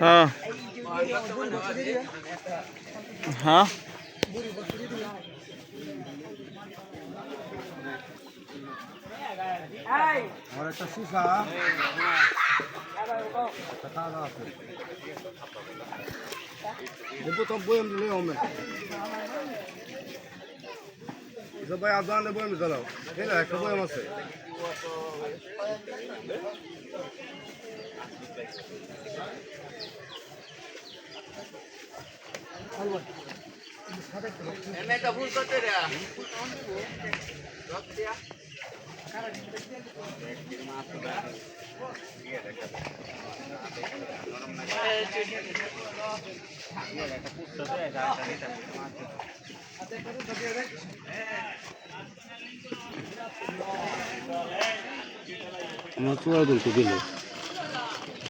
হ্যাঁ হ্যাঁ আর একটা সিসা দেবো তো বই আমি নিয়ে হবে ভাই আজান বই আমি চালাও ঠিক আছে একটা বই আছে আমার চূড়া তুলতে দিল